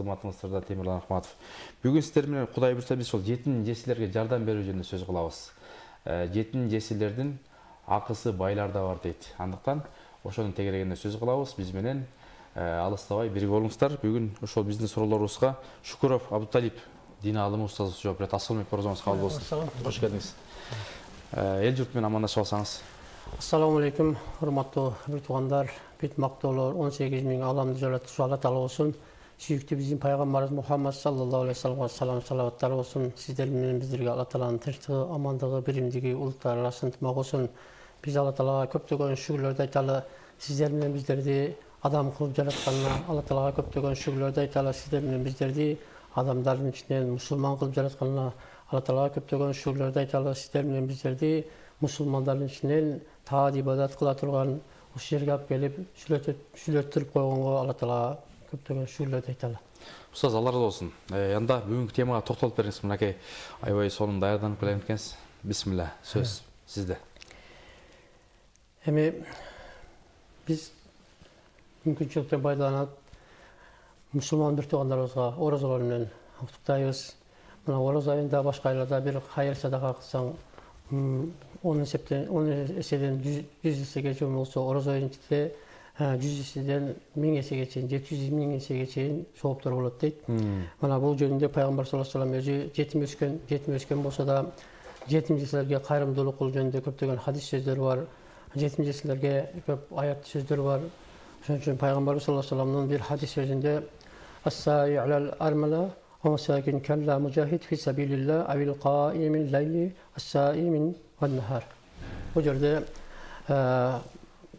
кызматыңыздарда Темирлан Ахматов. Бүгүн сиздер менен Кудай буйрса биз ошол жетим жесирлерге жардам берүү жөнүндө сөз кылабыз. Жетим жесирлердин акысы байларда бар дейт. Андыктан ошонун тегерегинде сөз кылабыз. Биз менен алыстабай бирге болуңуздар. Бүгүн ошол биздин суроолорубузга Шукуров Абдуталип дин алымы устазыбыз жооп берет. Ассалам алейкум, прозоңуз кабыл болсун. Кош келдиңиз. Эл журт менен амандашып алсаңыз. Assalamu alaikum, hurmatlı bir tuğanlar, büyük maktolar, 18 bin alamda жаратушы Алла Таала olsun. Süyüktü bizim Peygamberimiz Muhammed sallallahu aleyhi ve sellem salavatlar olsun. Sizlerin bizlerge Allah Taala'nın tinçliği, amanlığı, birimdigi, uluklar arasını tutmak olsun. Biz Allah Taala'ya köptөгөн şükürlerde aytalı. Sizlerin bizlerdi adam kılıp yaratkanına Allah Taala'ya köptөгön şükürlerde aytalı. Sizlerin bizlerdi adamların içinden Müslüman kılıp yaratkanına Allah Taala'ya köptөгön şükürlerde aytalı. Sizlerin bizlerdi Müslümanların içinden taat ibadat kıla turgan uşu жерге алып келип сүйлөттүрүп койгонго Алла Таала көптөгөн шүгүрлөрдү айталы. Устаз, Алла разы болсун. Анда бүгүнкү темага токтолуп бериңиз. Мынакей аябай сонун даярданып келген экенсиз. Бисмилла, сөз сизде. Эми биз мүмкүнчүлүктөн пайдаланып мусулман бир туугандарыбызга оразалар менен куттуктайбыз. Мына ораза айында башка айларда бир хайыр садака кылсаң, onun esedен 100 esege çoğun olsa oraz ayında 100 eseden 1000 esege çeyin, 700 1000 esege çeyin soğuplar olur deyip. Bana bu jönünde Peygamber sallallahu aleyhi ve sellem özü yetim ösken bolsa da yetimcelerge kayrımdılık kıl jönünde köptөгөн hadis sözleri var. Yetimcelerge köp ayat sözleri var. Şunun için Peygamber sallallahu aleyhi ve sellem'nin bir hadis sözünde "As-sa'i alal armala ومساكن كلا مجاهد في سبيل الله أو القائم الليل السائم والنهار." Bu yerde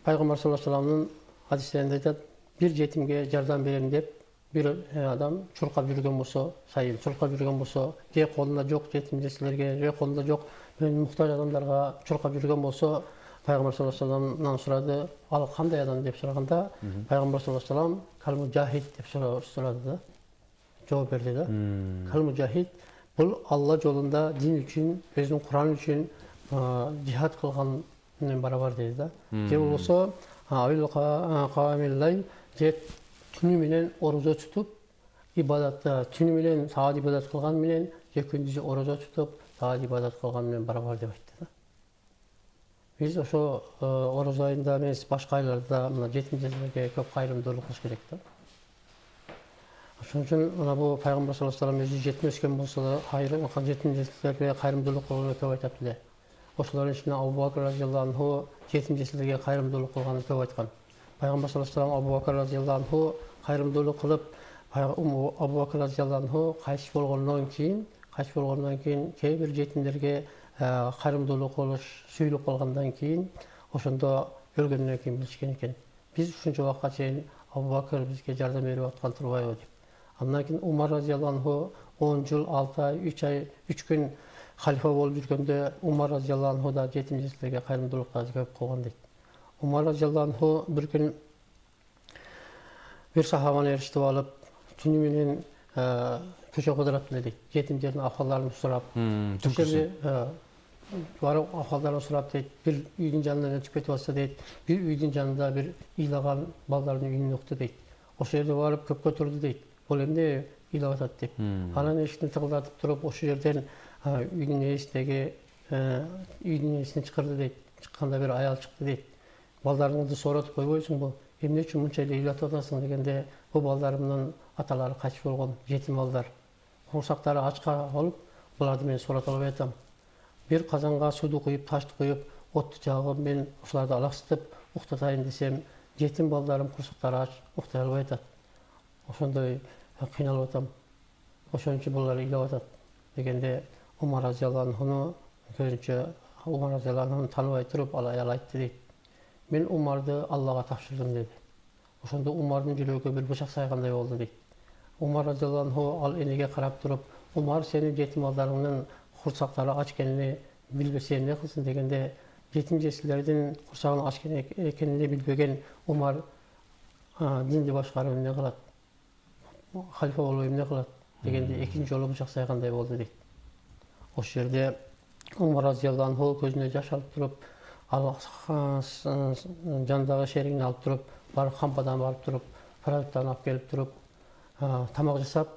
Peygamber sallallahu aleyhi ve sellem'nin hadislerinde de bir yetimge yardım verelim deyip bir adam çulkap yürügen bolsa, sayın çulkap yürügen bolsa, je kolunda yok yetimcelerge, je kolunda yok muhtaç adamlarga çulkap yürügen bolsa, Peygamber sallallahu aleyhi ve sellem'den soradı, al kanday adam deyip soraganda, Peygamber sallallahu aleyhi ve sellem kal mujahid deyip soradı. Cevap verdi de. Kal mücahid bu Allah yolunda din için, özünün Kur'an için cihat kılgan beraber dedi de. Ce olsa ayıl kâmillay ce tünümünen oruca tutup ibadatta tünümünen saat ibadat kılgan menen ce gündüzü oruca tutup saat ibadat kılgan menen beraber деп айтты da. Biz oşo oruç ayında emес başka aylarda yetimcelerge köp kayrımdılık kılış керек da. Şunun için bu Peygamber sallallahu aleyhi ve sellem özü yetim ösken bolsa da hayır, yetimcelerge kayrımdılık kılgаны köp aytaptı. Oşuların içinde Abu Bakr radıyallahu anhu yetimcelerge kayrımdılık kılgаны köp aytkan. Peygamber sallallahu aleyhi ve sellem Abu Bakr radıyallahu anhu kayrımdılık kılıp Abu Bakr radıyallahu anhu kayış bolgondan keyin keybir yetimlerge kayrımdılık kılış süylük kılgandan keyin oşunda ölgöndөн keyin bilişken eken. Biz uşuncha vaqtga çeyin Abu Bakr bizge jardam berip atkan turbayбы деп. Andan keyin Umar radıyallahu anhu 10 yıl, 6 ay, 3 ay, 3 gün halife bolup жүргөндө Umar radıyallahu anhu da yetimcelerge kayrımdılıkta köp kılgan deyt. Umar radıyallahu anhu bir gün bir sahabany eriştip alıp tünü menen köşe kıdıratlı deyt. Yetimlerin ahvallaryny sorap, köşede barıp ahvallaryny sorap deyt. Bir üydün janынан ötüp ketip atsa deyt. Bir üydün janında bir ilagan baldarynın üyünü yoktu deyt. Oşo yerde barıp köp götürdü deyt. Bol emne ilav atat deyip. Anan eşikini tıkıldatıp durup oşo yerden üydün esini çıkardı deyt. Çıkkanda bir ayal çıktı deyt. Baldarыңызды сораtıp койбойсуң bu. Эмне үчүн мынча эле ыйлатып атасың дегенде, bu балдарымдын аталары качып болгон жетим балдар. Курсактары ачка болуп, буларды мен соратып албай атам. Bir kazanга суду куюп, ташты куюп, отту жагып, мен ушуларды алаксытып уктатайын десем, жетим балдарым курсактары ач, уктай албай атат. Ошондой кыйналып атам. Ошон үчүн булар ыйлап атат дегенде Умар радıyallahu anhu'ну көзүнчө Умар радıyallahu anhu'ну тааныбай туруп ал аял айтты дейт. Men Umar'dı Allah'a tavşırdım dedi. Oşonda Umar'ın jürögüne bir bıçak saygандай oldu deyt. Umar radıyallahu anhu al enige karap turup, Umar senin yetim baldarının kursaklары aç ekenini bilbesen ne kılsın degende, yetimcelerden kursağının aç ekenini bilbegen Umar dindi başkarıp ne kılat, halife olayım ne kılat degende ikinci yolu bıçak saygандай oldu deyt. Oşo yerde Umar radıyallahu anhu gözüne jaş alıp turup, jandağı şerigini alıp turup, barıp kampadan barıp turup, paralıktan alıp gelip turup, тамақ жасап,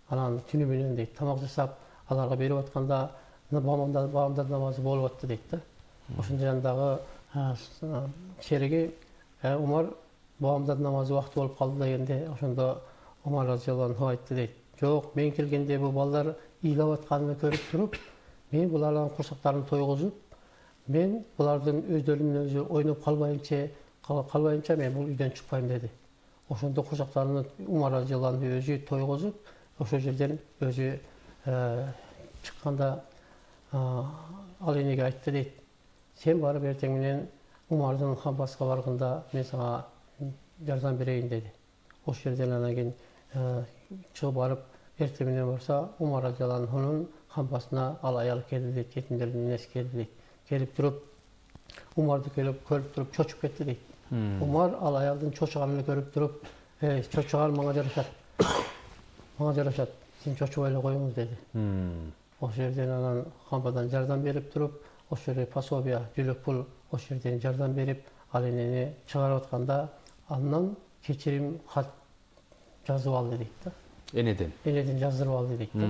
анан түнү менен дейт, тамақ жасап, аларга берип атканда баамдат намазы болуп атты дейт да. Ошондо жанындагы шериги Умар баамдат намазы убакыты болуп калды дегенде, ошондо Умар разыяллаху анху айтты дейт. Жок, мен келгенде бул балдар ыйлап атканын көрүп туруп, мен булардын курсактарын тойгузуп, мен булардын өздөрүнүн өзү ойноп калбайынча мен бул үйдөн чыкпайм деди. Ошондо курсактарын Умар разыяллаху анху өзү тойгузуп, ошол жерден өзү чыкканда ал энеге айтты дейт. Сен барып эртең менен Умардын кампасына барганда мен сага жардам берейин деди. Ошол жерден анан кийин чыгып барып эртең менен барса, Умар разыяллаху анхунун кампасына ал аял келди дейт, жетимдердин энеси келди дейт. Келип туруп Умарды көрүп туруп чочуп кетти дейт. Умар ал аялдын чочуганын көрүп туруп, чочуган мага жарашат. Мага жарашат. Сен чочубай эле коюңуз деди. Ошол жерден анан кампадан жардам берип туруп, ошол жерде пособия, жүлөк пул ошол жерден жардам берип, ал энени чыгарып атканда андан кечирим кат жазып алды дейт да. Энеден жаздырып алды дейт да.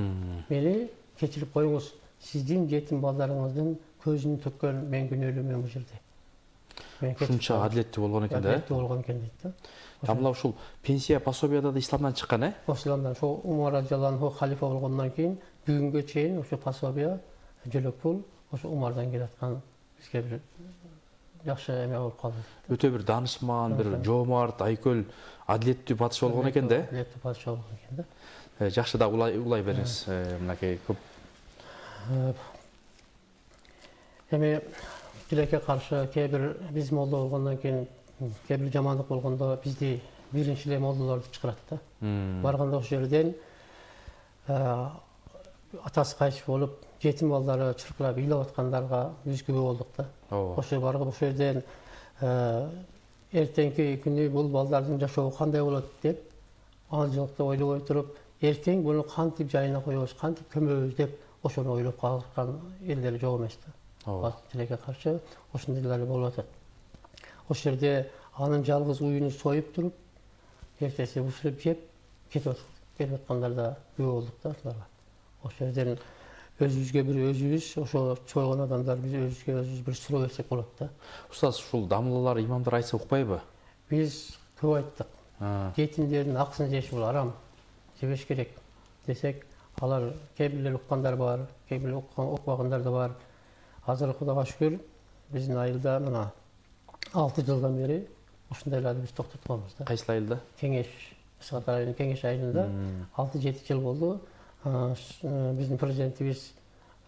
Мени кечирип коюңуз, сиздин жетим балдарыңыздын көзүн төккөн мен күнөөлүүмүн бул жерде. Ушунча адилеттүү болгон экен да. Адилеттүү болгон экен дейт да. Тамла ушул пенсия пособияда да исламдан чыккан, Исламдан ошол Умар разыяллаху анху халифа болгондон кийин бүгүнгө чейин ошо пособия, жүлөк пул ошо Умардан келаткан бизге бир жакшы эме болуп калды. Өтө бир даанышман, бир жоомарт, айкөл, адилеттүү батыш болгон экен да. Адилеттүү батыш болгон экен да. Жакшы да улай бериңиз, мынакей көп. Эми тилекке каршы кээ бир биз молдо болгондон кийин кээ бир жамандык болгондо бизди биринчи эле молдолорду чакырат да. Барганда ошол жерден атасы кайтыш болуп, жетим балдары чыркырап ыйлап аткандарга биз күбө болдук да. Ошо барып ошол жерден эртеңки күнү бул балдардын жашообу кандай болот деп алжыктап ойлобой туруп, эртең буну кантип жайына коебуз, кантип көмөбүз деп ошону ойлоп калган элдер жок эмес да. Тилекке каршы ошондойлор болуп атат. Ошол жерде анын жалгыз уюну союп туруп, эртеси бушуруп жеп кетип аткандар да күбө болдук да аларга. Ошол жерден өзүбүзгө бир өзүбүз ошо чойгон адамдар биз өзүбүзгө өзүбүз бир суроо берсек болот да. Устаз, ушул дамылалар, имамдар айтса укпайбы? Биз көп айттык. Жетимдердин акысын жеш бул арам, жебеш керек десек, алар кээ бирлер уккандар бар, кээ бирлер укпагандар да бар. Азыр Кудайга шүгүр, биздин айылда мына 6 жылдан бери ушундайларды биз токтотконбуз да. Кайсы айылда? Кеңеш, Ысык Ата районунун Кеңеш айылында 6-7 жыл болду. Биздин президентибиз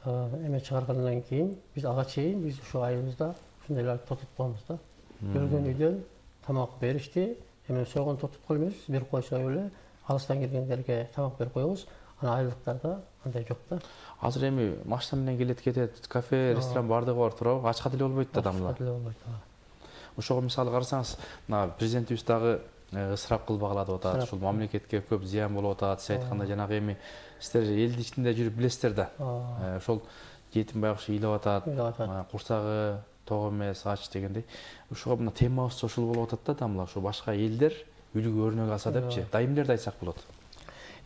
эме чыгаргандан кийин биз ага чейин биз ушул айылыбызда ушундайларды токтотконбуз да. Көргөн үйдөн тамак беришти. Эме сойгон токтоткон эмес, берип койсо эле алыстан келгендерге тамак берип коебуз. Ана айылдыктарда андай жок да. Азыр эми машина менен келет кетет, кафе, ресторан бардыгы бар, туурабы? Ачка деле болбойт да адамдар. Ачка деле болбойт. Ошого мисалы карасаңыз, мына президентибиз дагы ысырап кылбагыла деп атат. Ушул мамлекетке көп зыян болуп атат. Сиз айткандай жанагы эми сиздер элдин ичинде жүрүп билесиздер да. Ошол жетим байкуш ыйлап атат, курсагы ток эмес, ач дегендей. Ушуга мына темабыз ушул болуп атат да, тамла ушу башка элдер үлгү өрнөк алса депчи. Дайым элерди айтсак болот.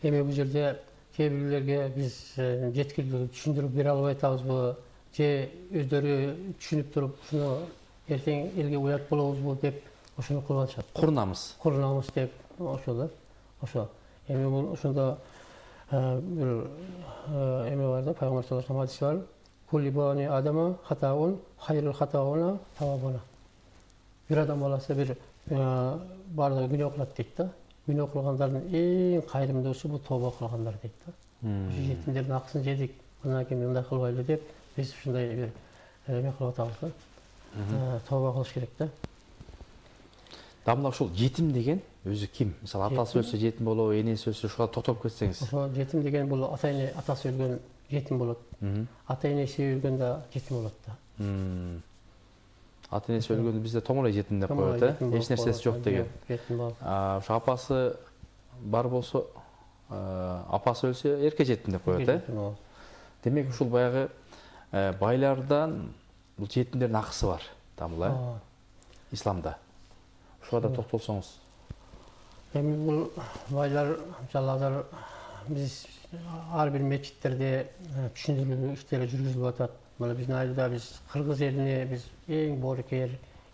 Эми бул жерде кээ бирлерге биз жеткиликтүү түшүндүрүп бере албай атабызбы, же өздөрү түшүнүп туруп ушуну эртең элге уят болобузбу деп ошону кылып атышат. Курунабыз деп ошол. Ошо. Эми бул ошондо бир эме бар да, пайгамбар саллаллаху алейхи хадис бар. Кулли бани адама хатаун хайрул хатауна тавабуна. Бир адам баласы бир бардыгы күнөө кылат дейт да. Күнөө кылгандардын эң кайрымдуусу бул тооба кылгандар дейт да. Ушу жетимдердин акысын жедик, мындан кийин мындай кылбайлы деп биз ушундай бир эме кылып атабыз да. Тооба кылыш керек да. Дамла ушул жетим деген өзү ким? Мисалы атасы өлсө жетим болобу, энеси өлсө ушуга токтолуп кетсеңиз. Ошо жетим деген бул атасы өлгөн жетим болот. Ата энеси өлгөн да жетим болот да. Ата энеси өлгөндө бизде томолой жетим деп коет, эч нерсеси жок деген. Ошо апасы бар болсо, апасы өлсө эрке жетим деп коет, Демек ушул баягы байлардан бул жетимдердин акысы бар, тамла, исламда. Ушуга да токтолсоңуз. Эми бул байлар жалазар биз ар бир мечиттерде түшүндүрүү иштери жүргүзүлүп атат. Мына биздин айылда биз кыргыз элине биз эң боорукер,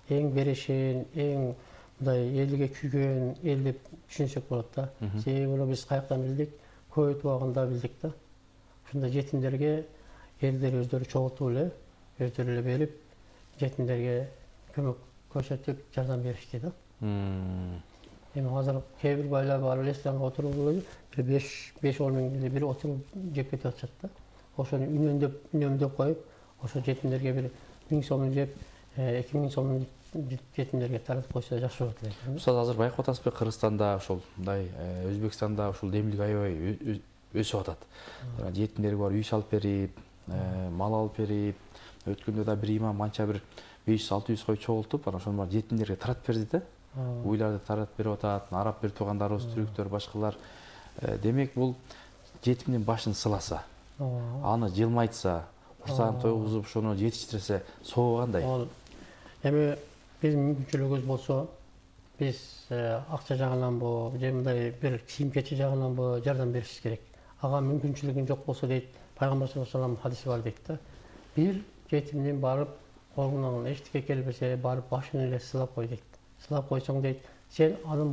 эң берешен, эң мындай элге күйгөн эл деп түшүнсөк болот да. Себеби муну биз каяктан билдик? Көйөт убагында билдик да. Ушундай жетимдерге элдер өздөрү чогултуп эле, өздөрү эле берип, жетимдерге көмөк көрсөтүп, жардам беришти да. Эми азыр кээ бир байлар барып ресторанга отуруп эле бир 5-10 миң эле бир отуруп жеп кетип атышат да. Ошону үнөмдөп коюп, ошо жетимдерге бир 1000 сомун жеп, 2000 сомун жетимдерге таратып койсо жакшы болот элек. Устаз, азыр байкап атасызбы, Кыргызстанда ошол мындай Өзбекстанда ушул демилик аябай өсүп атат. Жетимдерге бар үй салып берип, мал алып берип, өткөндө да бир имам анча бир 500-600 кой чогултуп, анан ошону жетимдерге таратып берди да. Уйларды таратып берип атат, араб бир туугандарыбыз, түрктөр, башкалар. Демек бул жетимдин башын сыласа, аны жылмайтса, курсагын тойгузуп, ошону жетиштирсе, сообу кандай? Эми биздин мүмкүнчүлүгүбүз болсо, биз акча жагынанбы, же мындай бир кийим-кечек жагынанбы жардам беришибиз керек. Ага мүмкүнчүлүгүң жок болсо дейт, пайгамбар саллаллаху алейхи хадиси бар дейт да. Бир жетимдин барып колуңан эчтеке келбесе, барып башын эле сылап кой дейт. Сылап койсоң дейт, сен анын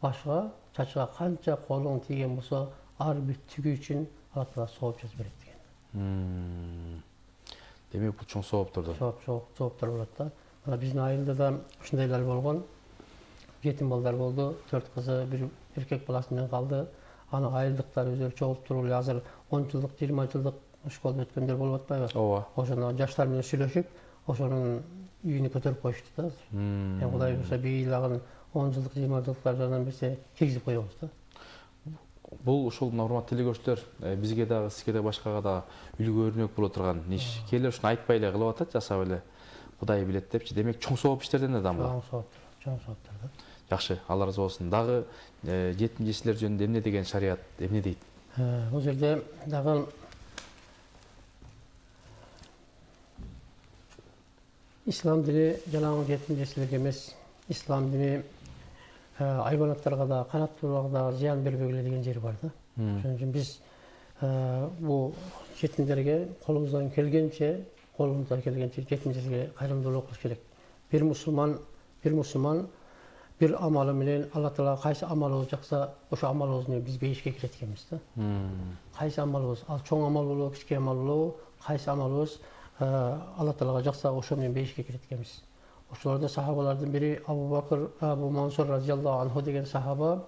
башка чачыга канча колуң тийген болсо, ар бир түгү үчүн Алла Таала сооп жазып берет деген. Демек бул чоң сооптор да. Сооптор болот да. Мына биздин айылда да ушундайлар болгон. Жетим балдар болду, 4 кызы, бир эркек баласы менен калды. Аны айылдыктар өздөрү чогулуп туруп эле азыр 10 жылдык, 20 жылдык школда өткөндөр болуп атпайбы? Ооба. Ошону жаштар менен сүйлөшүп, ошонун үйүнө көтөрүп коюшту да. Кудай буюрса бийилагын 10 жылдык, 20 жылдыктар жардам берсе, киргизип коебуз да. Бул ушул урматтуу телекөрүүчүлөр, бизге дагы, сизге да, башкага да үлгү өрнөк боло турган иш. Келе ушуну айтпай эле кылып атат, жасап эле. Кудай билет депчи. Демек чоң сооп иштерден да бул. Чоң сооптор да. Жакшы, Алла ыраазы болсун. Дагы жетим жесирлер жөнүндө эмне деген шарият, эмне дейт? Бул жерде дагы ислам дини жалаң жетим жесирлерге эмес, ислам дини айбанаттарга да, канаттууларга да зыян бербегиле деген жери бар да. Ошон үчүн биз бул жетимдерге колубуздан келгенче жетим жесирлерге кайрымдуулук кылыш керек. Бир мусулман бир амалы менен Алла Таала кайсы амалыбыз жакса, ошо амалыбыз менен биз бейишке кирет экенбиз да. Кайсы амалыбыз, ал чоң амал болобу, кичке амал болобу, кайсы амалыбыз Алла Таалага жакса, ошо менен бейишке кирет экенбиз. Ошолордо сахабалардын бири Абу Мансур разияллаху анху деген сахаба,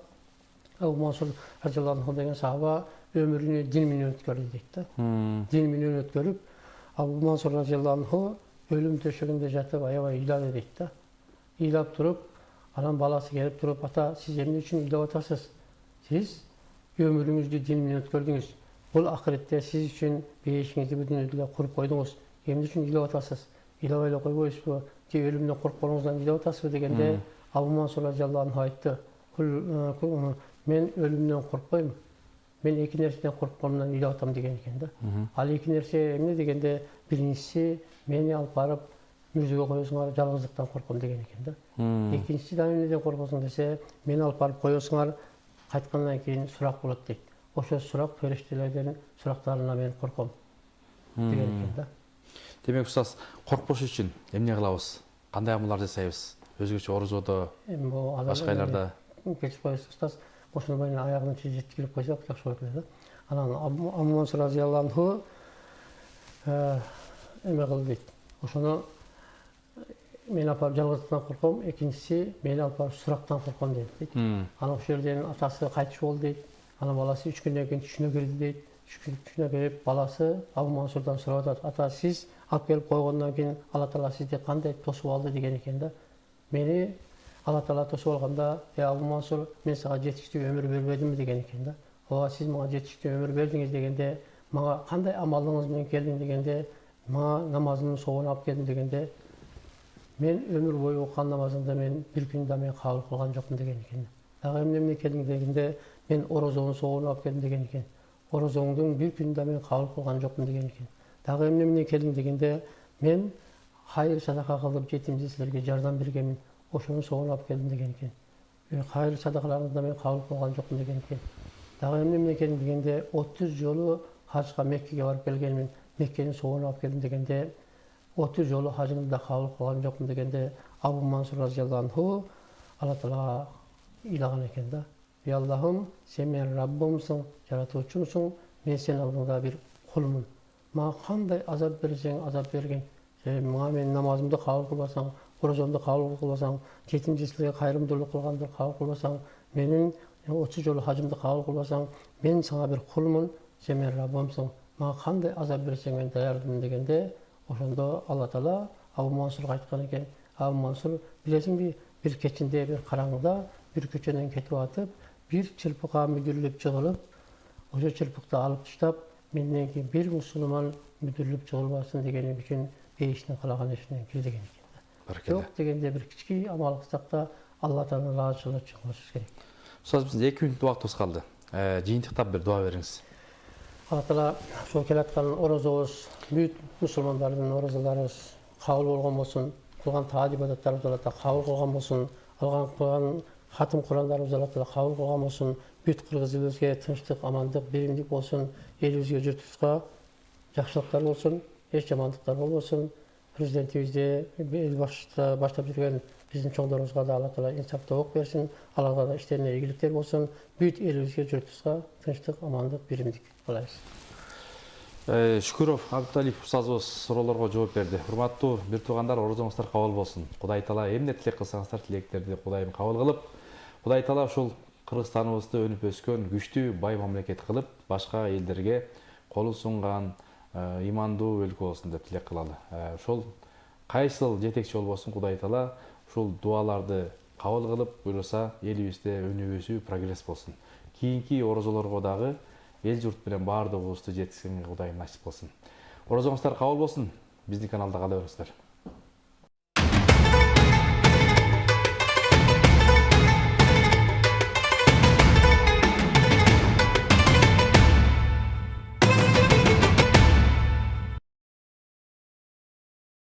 өмүрүнү дин менен өткөрдү дейт да. Дин менен өткөрүп, Абу Мансур разияллаху анху өлүм төшөгүндө жатып аябай ыйлады дейт да. Ыйлап туруп, анан баласы келип туруп, ата, сиз эмне үчүн ыйлап атасыз? Сиз өмүрүңүздү дин менен өткөрдүңүз. Бул акыретте сиз үчүн бейишиңизди бул дүйнөдө куруп койдуңуз. Эмне үчүн ыйлап атасыз? Ыйлабай эле койбойсузбу? Же өлүмдөн коркконуңуздан ыйлап атасызбы дегенде, Абу Мансур разияллаху анху айтты: мен өлүмдөн коркпойм. Мен эки нерседен коркконумдан ыйлап атам деген экен да. Ал эки нерсе эмне дегенде, биринчиси мени алып барып мүрзөгө коесуңар, жалгыздыктан корком деген экен да. Экинчиси да эмнеден коркосуң десе, мени алып барып коесуңар, кайткандан кийин сурак болот дейт. Ошо сурак периштелердин сурактарынан мен корком деген экен да. Демек устаз, коркпош үчүн эмне кылабыз? Кандай амалдар жасайбыз? Өзгөчө орозодо, башка айларда. Кечип коесуз устаз. Ошону менен аягынын жеткирип койсок жакшы болот эле да. Анан Абу Мансур разияллаху анху эме кылды дейт. Ошону мен алып барып жалгыздыктан корком, экинчиси мени алып барып сурактан корком дейт. Анан ошол жерден атасы кайтыш болду дейт. Анан баласы 3 күндөн кийин түшүнө кирди дейт. Түшүнө кирип, баласы Абу Мансурдан сурап атат: ата, сиз алып келип койгондон кийин Алла Таала сизди кандай тосуп алды деген экен да. Мени Алла Таала тосуп алганда, Абу Мансур, мен сага жетиштүү өмүр бербедимби деген экен да. Ооба, сиз мага жетиштүү өмүр бердиңиз дегенде, мага кандай амалыңыз менен келдиң дегенде, мага намазымдын соогун алып келдим дегенде, мен өмүр бою окуган намазымды мен бир күн да мен кабыл кылган жокмун деген экен. Дагы эмне менен келдиң дегенде, мен орозонун соогун алып келдим деген экен. Орозоңдун бир күн да мен кабыл кылган жокмун деген экен. Дагы эмне менен келдиң дегенде, мен хайыр садака кылып жетим жесирлерге жардам бергенмин. Ошонун соогун алып келдим деген экен. Hayır sadakalarınızı da men kabul kılgan jokmун деген экен. Дагы эмне экен дегенде 30 жолу хажга Меккеге барып келгенмин, Меккенин сугуна алып келдим дегенде 30 жолу хажымды да кабыл кылган жокмун дегенде Абу Мансур разияллаху анху Алла Таалага ыйлаган экен да. Ey Allah'ım sen men Rabbimsin, yaratuvchumsun, men senin aldığında bir kulumum. Mağa qanday azap bersen azap bergin. Mağa men namazımda kabul kılbasan, orucumda kabul kılbasan, yetimcisilige kayrımdırlık kılgandır kabul kılbasan, menin 30 jolu hacımda kabul kılbasan, men sana bir kulumum, sen men Rabbimsin. Mağa qanday azap bersen men dayardım degende, oşonda Allah Taala Abu Mansur'a aytkan eken. Abu Mansur bilesin bir keçinde bir karаңgıda bir köçeden ketip atıp bir çırpığa müdürlüp çıkılıp, o çırpıkta alıp tutup, menden ki bir Müslüman müdürlüp çıkılmasın degenim için beyişten kalagan eşinden girdigen eкен. Yok degende bir kiçki amal kılsak da Allah Teala'nın razılığı çıkması gerek. Söz bizde 2 minut vaktimiz kaldı. Jıyıntıktap bir dua veriniz. Allah Teala şu kelatkan orozobuz, büyük Müslümanların orozalarımız kabul olgan olsun, kılgan taat ibadetlerimiz Allah Teala kabul olgan olsun, algan Hatım Kur'anlarımız Allah Teala kabul kılgan olsun. Büyük Kırgız elibizge tinçlik, amanlık, birimlik olsun. Elibizge jurtubuzga jakşılıklar olsun, hiç jamanlıklar olmasın. Prezidentimizde, el başta жүрген bizim çoğunlarımızga da Allah Teala insaf tavuk versin. Allah Teala işlerine ilgilikler olsun. Büyük elibizge jurtubuzga tinçlik, amanlık, birimlik kılayız. Шүкүров Абдуталиев устазыбыз суроолорго жооп берди. Урматтуу бир туугандар, орозоңуздар кабыл болсун. Кудай Таала эмне тилек кылсаңыздар тилектерди Кудайым кабыл кылып, Кудай Таала ушул Кыргызстаныбызды өнүп өскөн күчтүү бай мамлекет кылып, башка элдерге колу сунган имандуу өлкө болсун деп тилек кылалы. Ошол кайсыл жетекчи болбосун Кудай Таала ушул дуаларды кабыл кылып, буйруса элибизде өнүп өсүү, прогресс болсун. Кийинки орозолорго дагы эл журт менен баардыгыбызды жеткизгенге Кудайым насип кылсын. Орозоңуздар кабыл болсун. Биздин каналда кала бериңиздер.